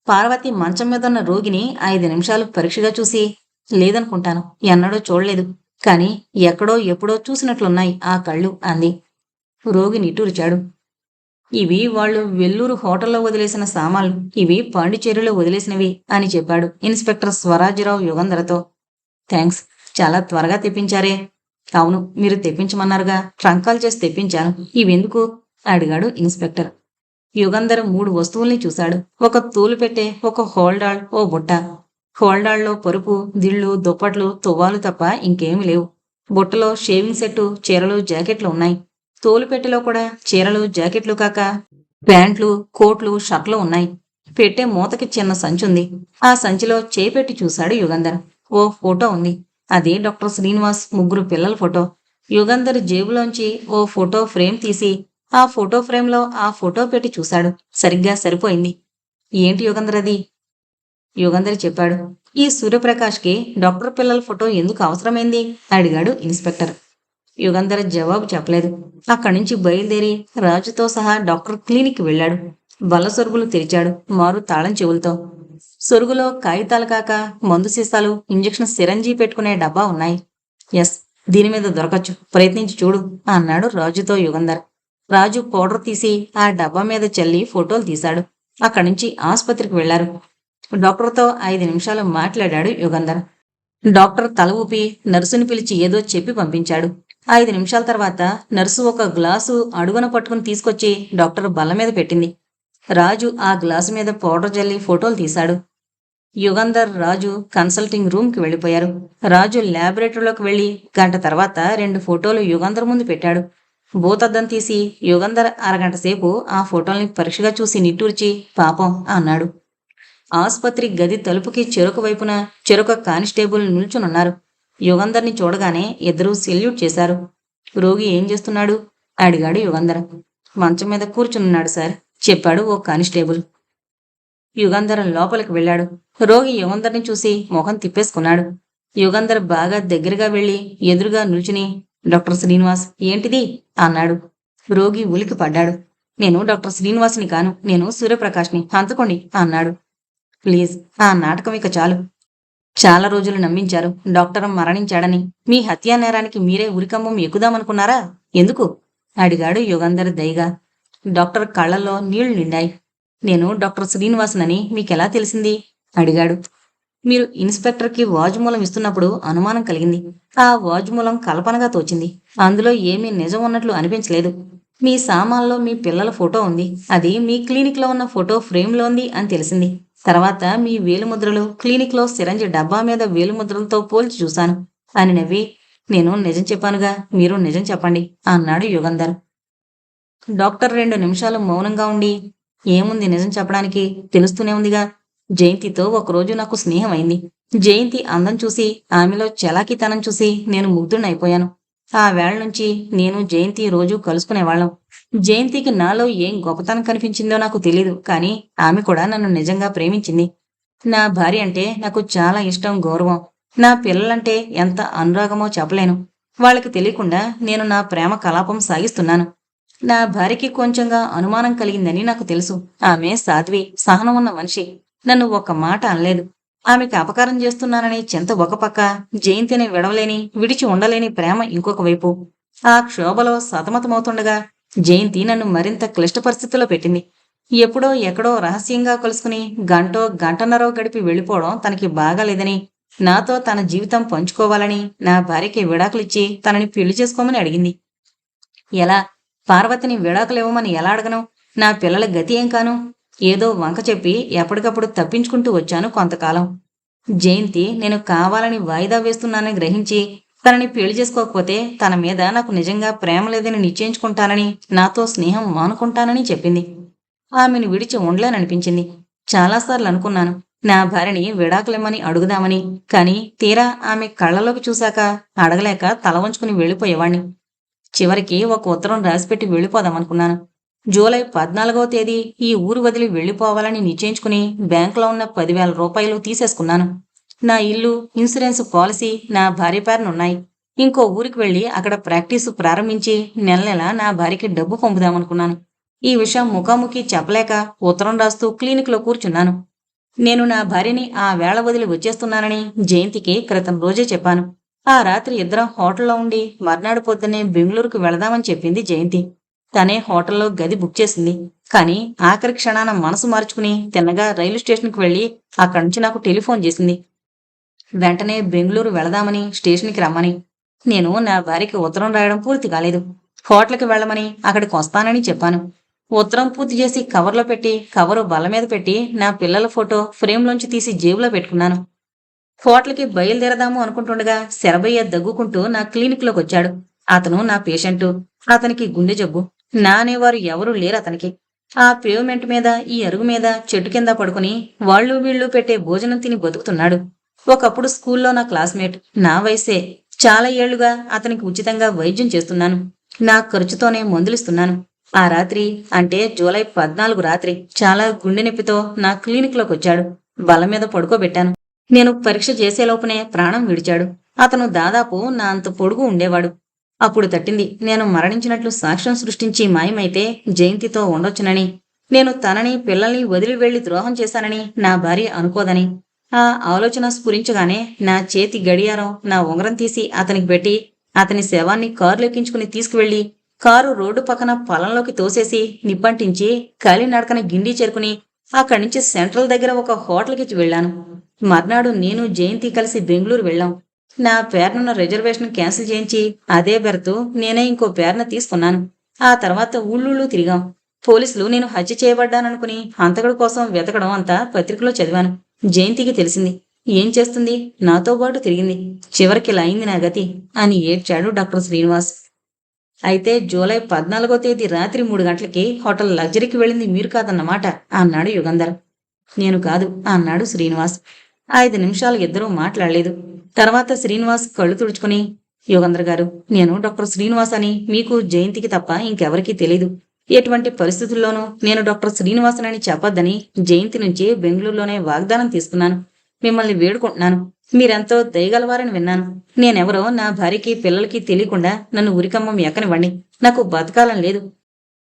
పార్వతి మంచం మీదున్న రోగిని 5 నిమిషాలు పరీక్షగా చూసి, లేదనుకుంటాను, ఎన్నడూ చూడలేదు. కాని ఎక్కడో ఎప్పుడో చూసినట్లున్నాయి ఆ కళ్ళు అంది. రోగి నిట్టూర్చాడు. ఇవి వాళ్ళు వెల్లూరు హోటల్లో వదిలేసిన సామాన్లు. ఇవి పాండిచేరిలో వదిలేసినవి అని చెప్పాడు ఇన్స్పెక్టర్ స్వరాజ్యరావు యుగంధరతో. థ్యాంక్స్. చాలా త్వరగా తెప్పించారే. అవును, మీరు తెప్పించమన్నారుగా. ట్రంకాలు చేసి తెప్పించాను. ఇవెందుకు? అడిగాడు ఇన్స్పెక్టర్. యుగంధర్ 3 వస్తువుల్ని చూశాడు. ఒక తూలు పెట్టే, ఒక హోల్డాల్, ఓ బుట్ట. హోల్డాల్లో పరుపు, దిళ్ళు, దుప్పట్లు, తువ్వాలు తప్ప ఇంకేమీ లేవు. బుట్టలో షేవింగ్ సెట్టు, చీరలు, జాకెట్లు ఉన్నాయి. తోలుపెట్టెలో కూడా చీరలు, జాకెట్లు కాక ప్యాంట్లు, కోట్లు, షర్ట్లు ఉన్నాయి. పెట్టే మూతకి చిన్న సంచుంది. ఆ సంచిలో చేపెట్టి చూశాడు యుగంధర్. ఓ ఫోటో ఉంది. అది డాక్టర్ శ్రీనివాస్ 3 పిల్లల ఫోటో. యుగంధర్ జేబులోంచి ఓ ఫోటో ఫ్రేమ్ తీసి ఆ ఫోటో ఫ్రేమ్లో ఆ ఫోటో పెట్టి చూశాడు. సరిగ్గా సరిపోయింది. ఏంటి యుగంధర్ అది? యుగంధర్ చెప్పాడు. ఈ సూర్యప్రకాష్కి డాక్టర్ పిల్లల ఫోటో ఎందుకు అవసరమైంది? అడిగాడు ఇన్స్పెక్టర్. యుగంధర్ జవాబు చెప్పలేదు. అక్కడి నుంచి బయలుదేరి రాజుతో సహా డాక్టర్ క్లినిక్ వెళ్ళాడు. బల్ల సొరుగులు తెరిచాడు మారు తాళం చెవులతో. సొరుగులో కాగితాలు కాక మందు సీసాలు, ఇంజెక్షన్ సిరంజీ పెట్టుకునే డబ్బా ఉన్నాయి. ఎస్, దీని మీద దొరకచ్చు, ప్రయత్నించి చూడు అన్నాడు రాజుతో యుగంధర్. రాజు పౌడర్ తీసి ఆ డబ్బా మీద చల్లి ఫోటోలు తీశాడు. అక్కడి నుంచి ఆసుపత్రికి వెళ్లారు. డాక్టర్తో 5 నిమిషాలు మాట్లాడాడు యుగంధర్. డాక్టర్ తల ఊపి నర్సుని పిలిచి ఏదో చెప్పి పంపించాడు. 5 నిమిషాల తర్వాత నర్సు ఒక గ్లాసు అడుగున పట్టుకుని తీసుకొచ్చి డాక్టర్ బల్ల మీద పెట్టింది. రాజు ఆ గ్లాసు మీద పౌడర్ జల్లి ఫోటోలు తీశాడు. యుగంధర్, రాజు కన్సల్టింగ్ రూమ్కి వెళ్ళిపోయారు. రాజు ల్యాబొరేటరీలోకి వెళ్లి గంట తర్వాత 2 ఫోటోలు యుగంధర్ ముందు పెట్టాడు. భూతద్దం తీసి యుగంధర్ అరగంట సేపు ఆ ఫోటోల్ని పరీక్షగా చూసి నిట్టూర్చి పాపం అన్నాడు. ఆసుపత్రి గది తలుపుకి చెరొక వైపున చెరొక కానిస్టేబుల్ నిల్చునున్నారు. యుగంధర్ని చూడగానే ఇద్దరూ సెల్యూట్ చేశారు. రోగి ఏం చేస్తున్నాడు? అడిగాడు యుగంధర్. మంచం మీద కూర్చునున్నాడు సార్, చెప్పాడు ఓ కానిస్టేబుల్. యుగంధర్ లోపలికి వెళ్ళాడు. రోగి యుగంధర్ని చూసి మొహం తిప్పేసుకున్నాడు. యుగంధర్ బాగా దగ్గరగా వెళ్లి ఎదురుగా నిల్చుని, డాక్టర్ శ్రీనివాస్ ఏంటిది అన్నాడు. రోగి ఉలికి పడ్డాడు. నేను డాక్టర్ శ్రీనివాస్ని కాను, నేను సూర్యప్రకాష్ని, హంతకుణ్ణి అన్నాడు. ప్లీజ్, ఆ నాటకం ఇక చాలు. చాలా రోజులు నమ్మించారు డాక్టర్ మరణించాడని. మీ హత్యా నేరానికి మీరే ఉరికంబం ఎక్కుదామనుకున్నారా? ఎందుకు? అడిగాడు యుగంధర్ దయగా. డాక్టర్ కళ్లలో నీళ్లు నిండాయి. నేను డాక్టర్ శ్రీనివాసనని మీకెలా తెలిసింది? అడిగాడు. మీరు ఇన్స్పెక్టర్కి వాజ్మూలం ఇస్తున్నప్పుడు అనుమానం కలిగింది. ఆ వాజ్మూలం కల్పనగా తోచింది. అందులో ఏమీ నిజం ఉన్నట్లు అనిపించలేదు. మీ సామాన్లో మీ పిల్లల ఫోటో ఉంది. అది మీ క్లినిక్లో ఉన్న ఫోటో ఫ్రేమ్లో ఉంది అని తెలిసింది. తర్వాత మీ వేలిముద్రలు క్లినిక్లో సిరంజి డబ్బా మీద వేలిముద్రలతో పోల్చి చూశాను అని నవ్వి, నేను నిజం చెప్పానుగా, మీరు నిజం చెప్పండి అన్నాడు యుగంధర్. డాక్టర్ 2 నిమిషాలు మౌనంగా ఉండి, ఏముంది నిజం చెప్పడానికి, తెలుస్తూనే ఉందిగా. జయంతితో ఒకరోజు నాకు స్నేహం అయింది. జయంతి అందం చూసి, ఆమెలో చలాకీతనం చూసి నేను ముగ్ధుడినైపోయాను. ఆ వేళ నుంచి నేను జయంతి రోజూ కలుసుకునేవాళ్ళం. జయంతికి నాలో ఏం గొప్పతనం కనిపించిందో నాకు తెలీదు, కానీ ఆమె కూడా నన్ను నిజంగా ప్రేమించింది. నా భార్య అంటే నాకు చాలా ఇష్టం, గౌరవం. నా పిల్లలంటే ఎంత అనురాగమో చెప్పలేను. వాళ్ళకి తెలియకుండా నేను నా ప్రేమ కలాపం సాగిస్తున్నాను. నా భార్యకి కొంచెంగా అనుమానం కలిగిందని నాకు తెలుసు. ఆమె సాధ్వి, సహనం ఉన్న మనిషి. నన్ను ఒక్క మాట అనలేదు. ఆమెకి అపకారం చేస్తున్నానని చింత ఒక పక్క, జయంతిని విడవలేని, విడిచి ఉండలేని ప్రేమ ఇంకొక వైపు. ఆ క్షోభలో సతమతమవుతుండగా జయంతి నన్ను మరింత క్లిష్ట పరిస్థితుల్లో పెట్టింది. ఎప్పుడో ఎక్కడో రహస్యంగా కలుసుకుని గంటో గంటన్నరో గడిపి వెళ్ళిపోవడం తనకి బాగాలేదని, నాతో తన జీవితం పంచుకోవాలని, నా భార్యకి విడాకులిచ్చి తనని పెళ్లి చేసుకోమని అడిగింది. ఎలా? పార్వతిని విడాకులివ్వమని ఎలా అడగను? నా పిల్లల గతి ఏం కాను? ఏదో వంక చెప్పి ఎప్పటికప్పుడు తప్పించుకుంటూ వచ్చాను కొంతకాలం. జయంతి నేను కావాలని వాయిదా వేస్తున్నానని గ్రహించి, తనని పెళ్లి చేసుకోకపోతే తన మీద నాకు నిజంగా ప్రేమ లేదని నిశ్చయించుకుంటానని, నాతో స్నేహం మానుకుంటానని చెప్పింది. ఆమెను విడిచి ఉండలేననిపించింది. చాలాసార్లు అనుకున్నాను నా భార్యని విడాకులిమ్మని అడుగుదామని, కానీ తీరా ఆమె కళ్ళలోకి చూశాక అడగలేక తల వంచుకుని వెళ్ళిపోయేవాణ్ణి. చివరికి ఒక ఉత్తరం రాసిపెట్టి వెళ్ళిపోదామనుకున్నాను. జూలై 14వ తేదీ ఈ ఊరు వదిలి వెళ్ళిపోవాలని నిశ్చయించుకుని బ్యాంకులో ఉన్న 10,000 రూపాయలు తీసేసుకున్నాను. నా ఇల్లు, ఇన్సూరెన్స్ పాలసీ నా భార్య పేరునున్నాయి. ఇంకో ఊరికి వెళ్ళి అక్కడ ప్రాక్టీసు ప్రారంభించి నెల నెల నా భార్యకి డబ్బు పంపుదామనుకున్నాను. ఈ విషయం ముఖాముఖి చెప్పలేక ఉత్తరం రాస్తూ క్లినిక్లో కూర్చున్నాను. నేను నా భార్యని ఆ వేళ వదిలి వచ్చేస్తున్నానని జయంతికి క్రితం రోజే చెప్పాను. ఆ రాత్రి ఇద్దరం హోటల్లో ఉండి మర్నాడు పొద్దున్నే బెంగళూరుకు వెళదామని చెప్పింది జయంతి. తనే హోటల్లో గది బుక్ చేసింది. కానీ ఆఖరి క్షణాన మనసు మార్చుకుని తిన్నగా రైలు స్టేషన్కి వెళ్ళి అక్కడి నుంచి నాకు టెలిఫోన్ చేసింది. వెంటనే బెంగళూరు వెళదామని, స్టేషన్కి రమ్మని. నేను నా భార్యకి ఉత్తరం రాయడం పూర్తి కాలేదు. హోటల్కి వెళ్ళమని, అక్కడికి వస్తానని చెప్పాను. ఉత్తరం పూర్తి చేసి కవర్లో పెట్టి, కవరు బల్ల మీద పెట్టి, నా పిల్లల ఫోటో ఫ్రేమ్లోంచి తీసి జేబులో పెట్టుకున్నాను. హోటల్కి బయలుదేరదాము అనుకుంటుండగా శరభయ్య దగ్గుకుంటూ నా క్లినిక్లోకి వచ్చాడు. అతను నా పేషెంటు. అతనికి గుండె జబ్బు. నా అనేవారు ఎవరూ లేరు అతనికి. ఆ పేవ్మెంట్ మీద, ఈ అరుగు మీద, చెట్టు కింద పడుకుని వాళ్ళు వీళ్ళు పెట్టే భోజనం తిని బతుకుతున్నాడు. ఒకప్పుడు స్కూల్లో నా క్లాస్మేట్. నా వయసే. చాలా ఏళ్లుగా అతనికి ఉచితంగా వైద్యం చేస్తున్నాను. నా ఖర్చుతోనే మందులిస్తున్నాను. ఆ రాత్రి, అంటే జూలై 14 రాత్రి, చాలా గుండె నొప్పితో నా క్లినిక్లోకి వచ్చాడు. బల్ల మీద పడుకోబెట్టాను. నేను పరీక్ష చేసేలోపునే ప్రాణం విడిచాడు. అతను దాదాపు నా అంత పొడుగు ఉండేవాడు. అప్పుడు తట్టింది, నేను మరణించినట్లు సాక్ష్యం సృష్టించి మాయమైతే జయంతితో ఉండొచ్చునని, నేను తనని పిల్లల్ని వదిలి వెళ్లి ద్రోహం చేశానని నా భార్య అనుకోదని. ఆ ఆలోచన స్ఫురించగానే నా చేతి గడియారం, నా ఉంగరం తీసి అతనికి పెట్టి, అతని శవాన్ని కారులోకించుకుని తీసుకువెళ్లి, కారు రోడ్డు పక్కన పొలంలోకి తోసేసి నిప్పంటించి కాలినడకన గిండి చేరుకుని అక్కడి నుంచి సెంట్రల్ దగ్గర ఒక హోటల్కి వెళ్ళాను. మర్నాడు నేను జయంతి కలిసి బెంగళూరు వెళ్ళాం. నా పేరునున్న రిజర్వేషన్ క్యాన్సిల్ చేయించి అదే బెర్తు నేనే ఇంకో పేరున తీసుకున్నాను. ఆ తర్వాత ఊళ్ళూళ్ళు తిరిగాం. పోలీసులు నేను హత్య చేయబడ్డాననుకుని హంతకుడి కోసం వెతకడం అంతా పత్రికలో చదివాను. జయంతికి తెలిసింది. ఏం చేస్తుంది? నాతో పాటు తిరిగింది. చివరికి ఇలా అయింది నా గతి అని ఏడ్చాడు డాక్టర్ శ్రీనివాస్. అయితే జూలై 14వ తేదీ రాత్రి 3 గంటలకి హోటల్ లగ్జరీకి వెళ్ళింది మీరు కాదన్నమాట అన్నాడు యుగంధర్. నేను కాదు అన్నాడు శ్రీనివాస్. 5 నిమిషాలు ఇద్దరూ మాట్లాడలేదు. తర్వాత శ్రీనివాస్ కళ్ళు తుడుచుకుని, యుగంధర్ గారు, నేను డాక్టర్ శ్రీనివాస్ అని మీకు జయంతికి తప్ప ఇంకెవరికీ తెలీదు. ఎటువంటి పరిస్థితుల్లోనూ నేను డాక్టర్ శ్రీనివాసనని చెప్పొద్దని జయంతి నుంచి బెంగళూరులోనే వాగ్దానం తీసుకున్నాను. మిమ్మల్ని వేడుకుంటున్నాను. మీరెంతో దయగలవారని విన్నాను. నేనెవరో నా భార్యకి పిల్లలకి తెలియకుండా నన్ను ఉరికమ్మం ఎక్కనివ్వండి. నాకు బతకాలని లేదు.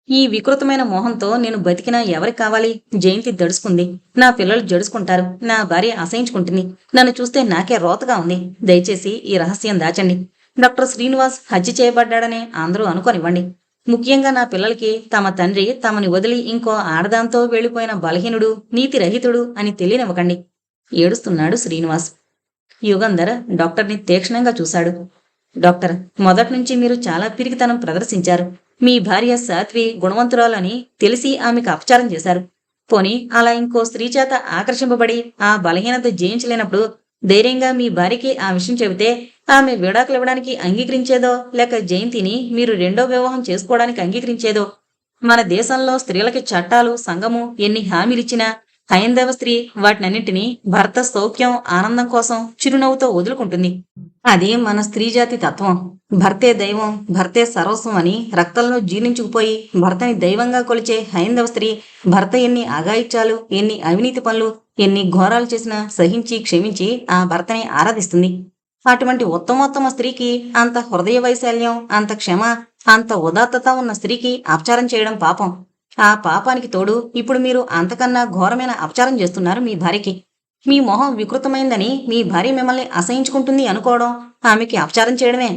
ఈ వికృతమైన మోహంతో నేను బతికినా ఎవరికి కావాలి? జయంతి దడుచుకుంది. నా పిల్లలు జడుచుకుంటారు. నా భార్య అసహించుకుంటుంది. నన్ను చూస్తే నాకే రోతగా ఉంది. దయచేసి ఈ రహస్యం దాచండి. డాక్టర్ శ్రీనివాస్ హత్య చేయబడ్డాడని అందరూ అనుకోనివ్వండి. ముఖ్యంగా నా పిల్లలకి తమ తండ్రి తమని వదిలి ఇంకో ఆడదాంతో వెళ్లిపోయిన బలహీనుడు, నీతిరహితుడు అని తెలియనివ్వకండి. ఏడుస్తున్నాడు శ్రీనివాస్. యుగంధర్ డాక్టర్ని తీక్షణంగా చూశాడు. డాక్టర్, మొదట్నుంచి మీరు చాలా పిరికితనం ప్రదర్శించారు. మీ భార్య సాత్వి గుణవంతురాలని తెలిసి ఆమెకు అపచారం చేశారు. పోనీ అలా ఇంకో స్త్రీ చేత ఆకర్షింపబడి ఆ బలహీనత జయించలేనప్పుడు ధైర్యంగా మీ భార్యకి ఆ విషయం చెబితే ఆమె విడాకులు ఇవ్వడానికి అంగీకరించేదో, లేక జయంతిని మీరు రెండో వివాహం చేసుకోవడానికి అంగీకరించేదో? మన దేశంలో స్త్రీలకి చట్టాలు, సంఘము ఎన్ని హామీలిచ్చినా హైందవ స్త్రీ వాటినన్నింటినీ భర్త సౌఖ్యం, ఆనందం కోసం చిరునవ్వుతో వదులుకుంటుంది. అది మన స్త్రీ జాతి తత్వం. భర్తే దైవం, భర్తే సర్వస్వం అని రక్తంలో జీర్ణించుకుపోయి భర్తని దైవంగా కొలిచే హైందవ స్త్రీ భర్త ఎన్ని అఘాయిత్యాలు, ఎన్ని అవినీతి పనులు, ఎన్ని ఘోరాలు చేసినా సహించి క్షమించి ఆ భర్తని ఆరాధిస్తుంది. అటువంటి ఉత్తమోత్తమ స్త్రీకి అంత హృదయ వైశాల్యం, అంత క్షమ, అంత ఉదాత్తత ఉన్న స్త్రీకి అపచారం చేయడం పాపం. ఆ పాపానికి తోడు ఇప్పుడు మీరు అంతకన్నా ఘోరమైన అపచారం చేస్తున్నారు మీ భార్యకి. మీ మొహం వికృతమైందని మీ భార్య మిమ్మల్ని అసహించుకుంటుంది అనుకోవడం ఆమెకి అపచారం చేయడమే.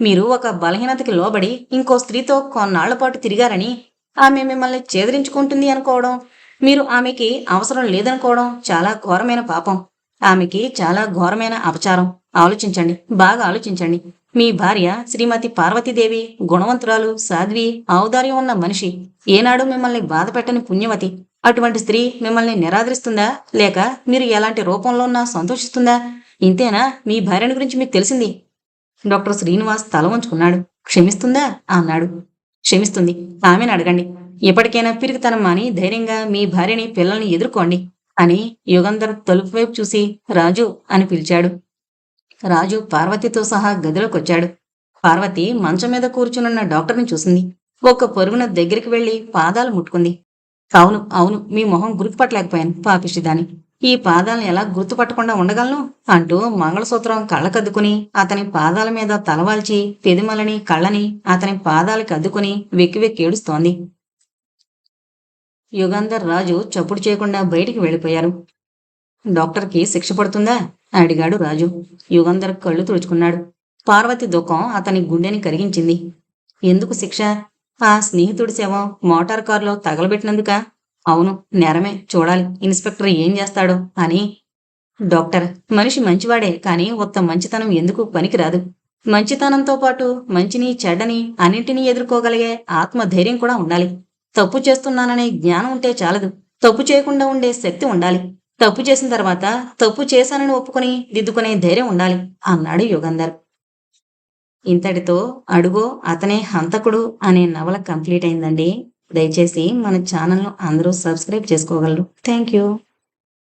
మీరు ఒక బలహీనతకి లోబడి ఇంకో స్త్రీతో కొన్నాళ్ల పాటు తిరిగారని ఆమె మిమ్మల్ని చేదరించుకుంటుంది అనుకోవడం, మీరు ఆమెకి అవసరం లేదనుకోవడం చాలా ఘోరమైన పాపం. ఆమెకి చాలా ఘోరమైన అపచారం. ఆలోచించండి, బాగా ఆలోచించండి. మీ భార్య శ్రీమతి పార్వతీదేవి గుణవంతురాలు, సాధ్వి, ఔదార్యం ఉన్న మనిషి. ఏనాడు మిమ్మల్ని బాధ పెట్టని పుణ్యవతి. అటువంటి స్త్రీ మిమ్మల్ని నిరాదరిస్తుందా, లేక మీరు ఎలాంటి రూపంలో ఉన్నా సంతోషిస్తుందా? ఇంతేనా మీ భార్యని గురించి మీకు తెలిసింది? డాక్టర్ శ్రీనివాస్ తల వంచుకున్నాడు. క్షమిస్తుందా అన్నాడు. క్షమిస్తుంది. ఆమెను అడగండి. ఎప్పటికైనా పిరికితనం మాని ధైర్యంగా మీ భార్యని, పిల్లల్ని ఎదుర్కోండి అని యుగంధర్ తలుపు వైపు చూసి రాజు అని పిలిచాడు. రాజు పార్వతితో సహా గదిలోకొచ్చాడు. పార్వతి మంచం మీద కూర్చునున్న డాక్టర్ని చూసింది. ఒక్క పరుగున దగ్గరికి వెళ్లి పాదాలు ముట్టుకుంది. అవును అవును, మీ మొహం గుర్తుపట్టలేకపోయాను పాపిష్టిదాని. ఈ పాదాలను ఎలా గుర్తుపట్టకుండా ఉండగలను అంటూ మంగళసూత్రం కళ్ళకద్దుకుని అతని పాదాల మీద తలవాల్చి పెదిమలని, కళ్ళని అతని పాదాలకి అద్దుకుని వెక్కి వెక్కి ఏడుస్తోంది. యుగంధర్, రాజు చప్పుడు చేయకుండా బయటికి వెళ్ళిపోయారు. డాక్టర్కి శిక్ష పడుతుందా అడిగాడు రాజు. యుగంధర్ కళ్ళు తుడుచుకున్నాడు. పార్వతి దుఃఖం అతని గుండెని కరిగించింది. ఎందుకు శిక్ష? ఆ స్నేహితుడి శవం మోటార్ కారులో తగలబెట్టినందుక? అవును, నేరమే. చూడాలి ఇన్స్పెక్టర్ ఏం చేస్తాడో అని. డాక్టర్, మనిషి మంచివాడే, కానీ ఉత్త మంచితనం ఎందుకు పనికిరాదు. మంచితనంతో పాటు మంచిని, చెడ్డని అన్నింటినీ ఎదుర్కోగలిగే ఆత్మధైర్యం కూడా ఉండాలి. తప్పు చేస్తున్నాననే జ్ఞానం ఉంటే చాలదు, తప్పు చేయకుండా ఉండే శక్తి ఉండాలి. తప్పు చేసిన తర్వాత తప్పు చేశానని ఒప్పుకొని దిద్దుకునే ధైర్యం ఉండాలి అన్నాడు యుగంధర్. ఇంతటితో అడుగో అతనే హంతకుడు అనే నవల కంప్లీట్ అయిందండి. దయచేసి మన ఛానల్ను అందరూ సబ్స్క్రైబ్ చేసుకోగలరు. Thank you.